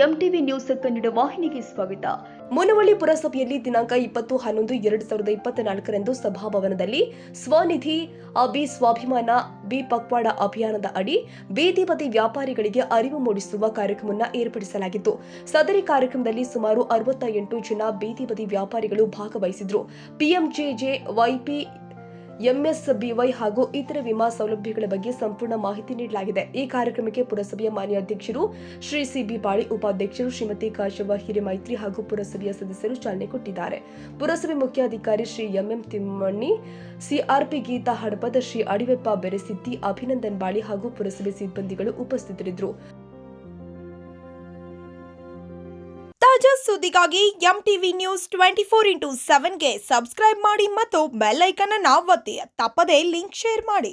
MTV news Kannada ವಾಹಿನಿಗೆ ಸ್ವಾಗತ. ಮುನವಳ್ಳಿ ಪುರಸಭೆಯಲ್ಲಿ ದಿನಾಂಕ 20/11/2024 ಸಭಾಭವನದಲ್ಲಿ ಸ್ವನಿಧಿ ಬಿ ಸ್ವಾಭಿಮಾನ ಬಿ ಪಕ್ವಾಡ ಅಭಿಯಾನದ ಅಡಿ ಬೀದಿ ಬದಿ ವ್ಯಾಪಾರಿಗಳಿಗೆ ಅರಿವು ಮೂಡಿಸುವ ಕಾರ್ಯಕ್ರಮವನ್ನು ಏರ್ಪಡಿಸಲಾಗಿತ್ತು. ಸದರಿ ಕಾರ್ಯಕ್ರಮದಲ್ಲಿ ಸುಮಾರು 68 ಜನ ಬೀದಿ ಬದಿ ವ್ಯಾಪಾರಿಗಳು ಭಾಗವಹಿಸಿದ್ರು. ಪಿಎಂಜೆಜೆ, ವೈಪಿ, ಎಂಎಸ್ಬಿವೈ ಹಾಗೂ ಇತರ ವಿಮಾ ಸೌಲಭ್ಯಗಳ ಬಗ್ಗೆ ಸಂಪೂರ್ಣ ಮಾಹಿತಿ ನೀಡಲಾಗಿದೆ. ಈ ಕಾರ್ಯಕ್ರಮಕ್ಕೆ ಪುರಸಭೆಯ ಮಾನ್ಯ ಅಧ್ಯಕ್ಷರು ಶ್ರೀ ಸಿಬಿ ಬಾಳಿ, ಉಪಾಧ್ಯಕ್ಷರು ಶ್ರೀಮತಿ ಕಾಶವ್ವ ಹಿರೇಮೈತ್ರಿ ಹಾಗೂ ಪುರಸಭೆಯ ಸದಸ್ಯರು ಚಾಲನೆ ಕೊಟ್ಟಿದ್ದಾರೆ. ಪುರಸಭೆ ಮುಖ್ಯಾಧಿಕಾರಿ ಶ್ರೀ ಎಂಎಂ ತಿಮ್ಮಣ್ಣಿ, ಸಿಆರ್ಪಿ ಗೀತಾ ಹಡಪದ, ಶ್ರೀ ಅಡಿವೆಪ್ಪ ಬೆರೆಸಿದ್ದಿ, ಅಭಿನಂದನ್ ಬಾಳಿ ಹಾಗೂ ಪುರಸಭೆ ಸಿಬ್ಬಂದಿಗಳು ಉಪಸ್ಥಿತರಿದ್ದರು. ತಾಜಾ ಸುದ್ದಿಗಾಗಿ ಎಂಟಿವಿ ನ್ಯೂಸ್ 24x7ಗೆ ಸಬ್ಸ್ಕ್ರೈಬ್ ಮಾಡಿ ಮತ್ತು ಬೆಲ್ ಐಕಾನ್ ಅನ್ನು ಒತ್ತಿ. ತಪ್ಪದೇ ಲಿಂಕ್ ಶೇರ್ ಮಾಡಿ.